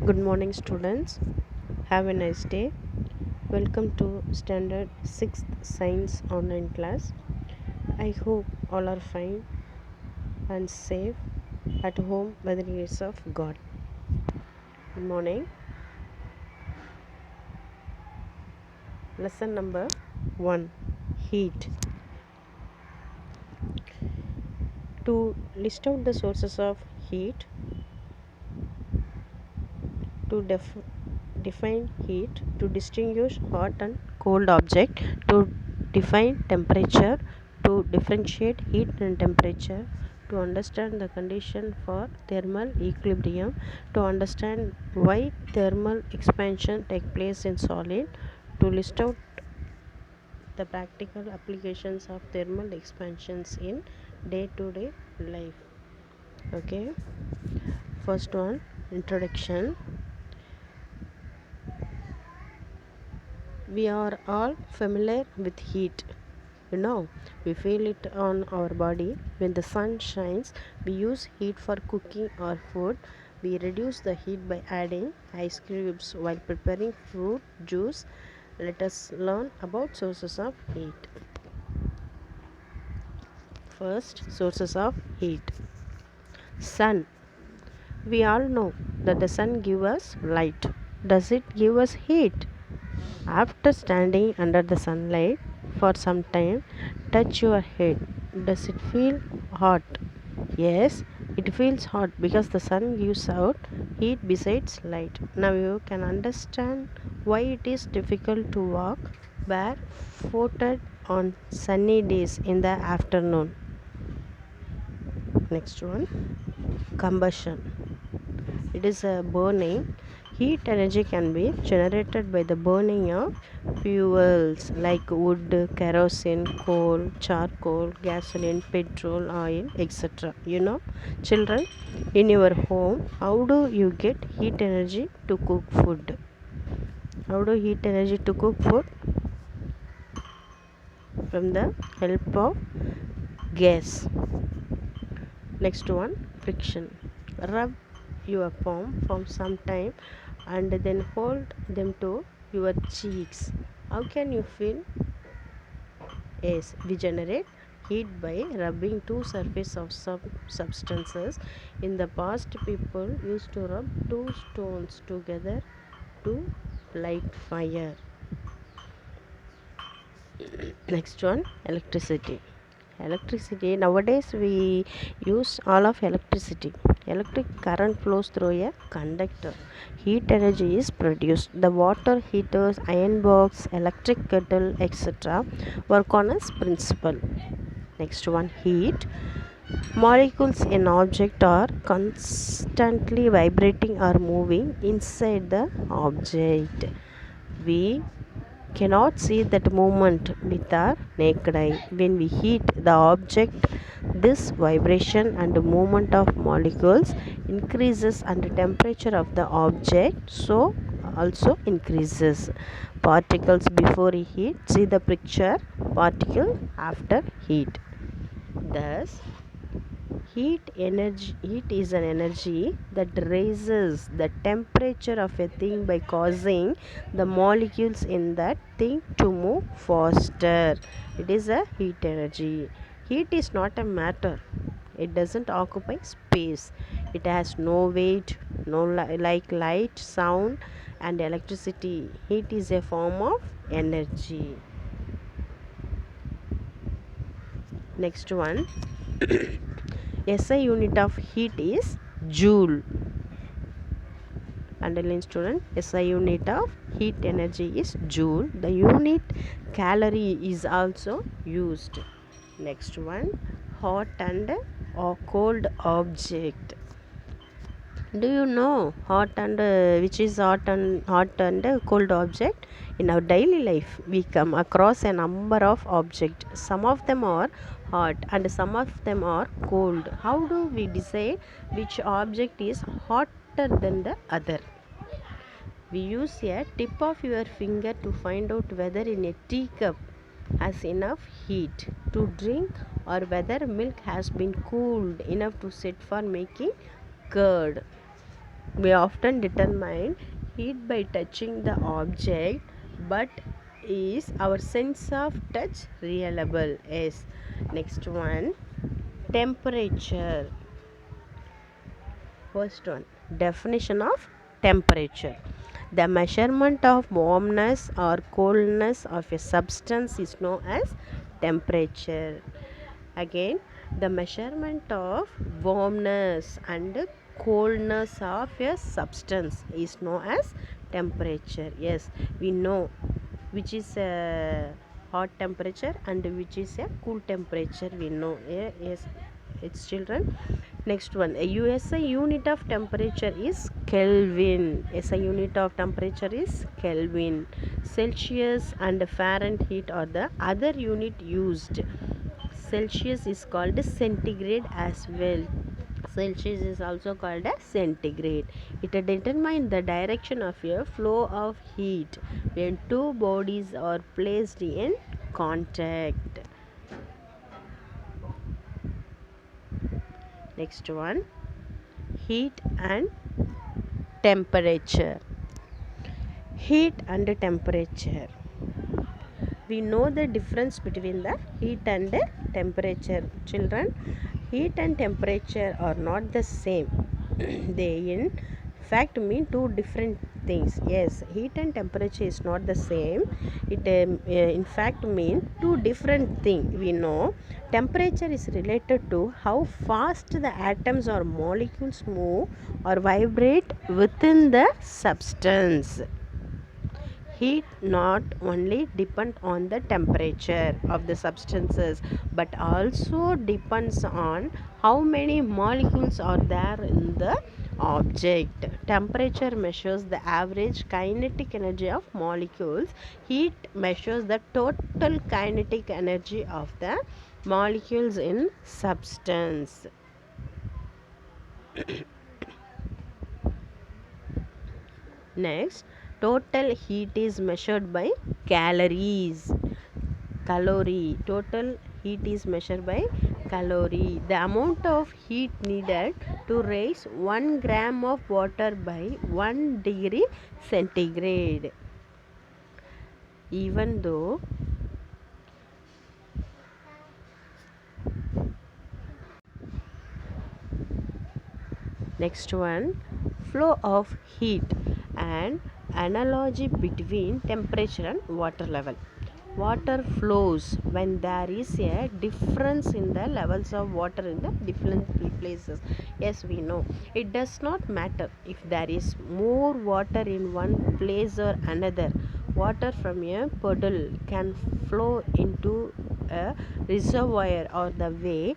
Good morning, students. Have a nice day. Welcome to Standard 6th Science online class. I hope all are fine and safe at home by the grace of God. Good morning. Lesson number 1, Heat. To list out the sources of heat, to define heat, to distinguish hot and cold object, to define temperature, to differentiate heat and temperature, to understand the condition for thermal equilibrium, to understand why thermal expansion take place in solid, to list out the practical applications of thermal expansions in day-to-day life. Okay, first one, introduction. We are all familiar with heat. You know, we feel it on our body. When the sun shines, we use heat for cooking our food. We reduce the heat by adding ice cubes while preparing fruit juice. Let us learn about sources of heat. First, sources of heat. Sun. We all know that the sun gives us light. Does it give us heat? After standing under the sunlight for some time, touch your head. Does it feel hot? Yes, it feels hot because the sun gives out heat besides light. Now you can understand why it is difficult to walk barefooted on sunny days in the afternoon. Next one, combustion. It is a burning. Heat energy can be generated by the burning of fuels like wood, kerosene, coal, charcoal, gasoline, petrol, oil, etc. Children, in your home, how do you get heat energy to cook food? How do you heat energy to cook food? From the help of gas. Next one, friction. Rub your palm for some time and then hold them to your cheeks. How can you feel? Yes, we generate heat by rubbing two surfaces of some substances. In the past, people used to rub two stones together to light fire. Next one, electricity. Nowadays we use all of electricity. Electric current flows through a conductor. Heat energy is produced. The water heaters, iron box, electric kettle, etc. work on this principle. Next one, heat. Molecules in object are constantly vibrating or moving inside the object. We cannot see that movement with our naked eye. When we heat the object, this vibration and movement of molecules increases and the temperature of the object so also increases. Particles before heat, see the picture, particle after heat. Thus, heat is an energy that raises the temperature of a thing by causing the molecules in that thing to move faster. It is a heat energy. Heat is not a matter. It doesn't occupy space. It has no weight, no like light, sound and electricity. Heat is a form of energy. Next one. SI unit of heat is joule. Underline student, SI unit of heat energy is joule. The unit calorie is also used. Next one, hot and or cold object. Do you know hot and which is hot and cold object? In our daily life, we come across a number of objects. Some of them are hot and some of them are cold. How do we decide which object is hotter than the other? We use a tip of your finger to find out whether in a teacup has enough heat to drink or whether milk has been cooled enough to set for making curd. We often determine heat by touching the object, but is our sense of touch reliable? Yes. Next one, temperature. First one, definition of temperature. The measurement of warmness or coldness of a substance is known as temperature. Again, the measurement of warmness and coldness of a substance is known as temperature. Yes, we know which is a hot temperature and which is a cool temperature, we know. Yes, it's children. Next one, a USA unit of temperature is Kelvin. SI unit of temperature is Kelvin. Celsius and Fahrenheit are the other unit used. Celsius is called centigrade as well. Celsius is also called as centigrade. It determines the direction of a flow of heat when two bodies are placed in contact. Next one, heat and temperature. Heat and temperature. We know the difference between the heat and temperature, children. Heat and temperature are not the same. They in fact mean two different things. Yes, heat and temperature is not the same. It in fact mean two different things. We know temperature is related to how fast the atoms or molecules move or vibrate within the substance. Heat not only depend on the temperature of the substances but also depends on how many molecules are there in the object. Temperature measures the average kinetic energy of molecules. Heat measures the total kinetic energy of the molecules in substance. Next, total heat is measured by calories. Calorie. Total heat is measured by calorie. The amount of heat needed to raise 1 gram of water by 1 degree centigrade. Even though next one, flow of heat and analogy between temperature and water level. Water flows when there is a difference in the levels of water in the different places. Yes, we know it does not matter if there is more water in one place or another. Water from a puddle can flow into a reservoir or the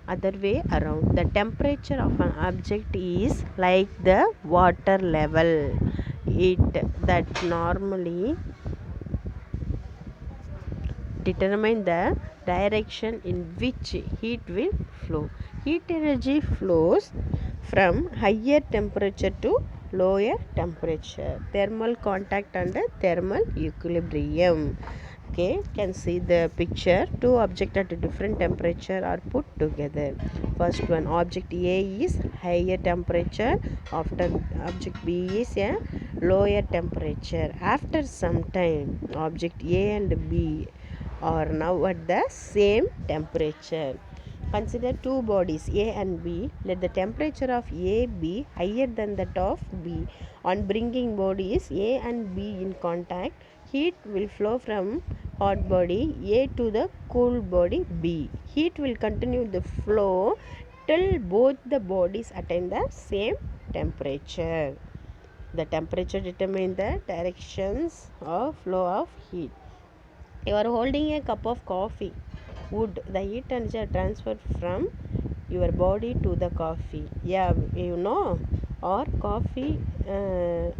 other way around. The temperature of an object is like the water level. It that normally determine the direction in which heat will flow. Heat energy flows from higher temperature to lower temperature. Thermal contact and thermal equilibrium. Okay, can see the picture. Two objects at a different temperature are put together. First one, object A is higher temperature. After object B is a lower temperature. After some time, object A and B are now at the same temperature. Consider two bodies A and B. Let the temperature of A be higher than that of B. On bringing bodies A and B in contact, heat will flow from hot body A to the cool body B. Heat will continue the flow till both the bodies attain the same temperature. The temperature determines the directions of flow of heat. You are holding a cup of coffee. Would the heat energy transfer from your body to the coffee? Yeah, you know, or coffee or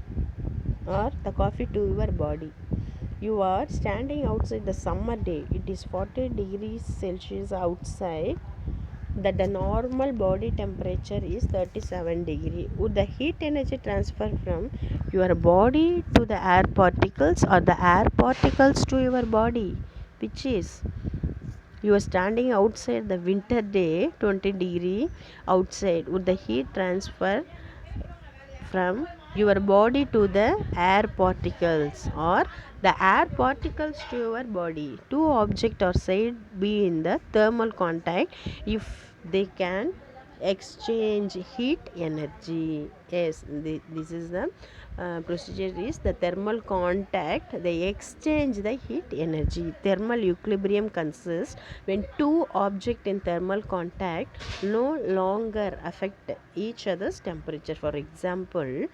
the coffee to your body. You are standing outside the summer day. It is 40 degrees Celsius outside. That the normal body temperature is 37 degree. Would the heat energy transfer from your body to the air particles or the air particles to your body? Which is? You are standing outside the winter day, 20 degree outside. Would the heat transfer from your body to the air particles or the air particles to your body. Two objects are said be in the thermal contact if they can exchange heat energy. Yes, this is the procedure is the thermal contact. They exchange the heat energy. Thermal equilibrium consists when two objects in thermal contact no longer affect each other's temperature. For example,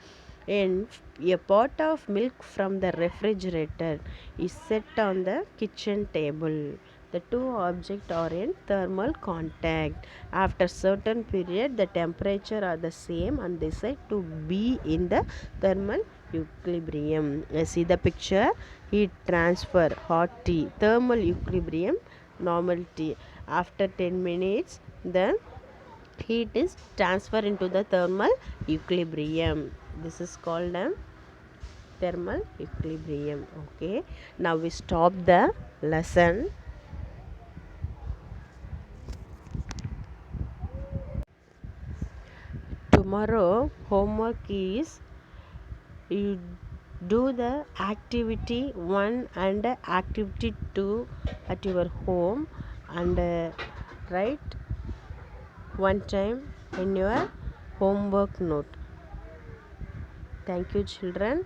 and a pot of milk from the refrigerator is set on the kitchen table. The two objects are in thermal contact. After certain period, the temperature are the same and they said to be in the thermal equilibrium. See the picture. Heat transfer, hot tea, thermal equilibrium, normal tea. After 10 minutes, the heat is transferred into the thermal equilibrium. This is called a thermal equilibrium. Okay, now we stop the lesson. Tomorrow homework is you do the activity 1 and activity 2 at your home and write one time in your homework note. Thank you, children.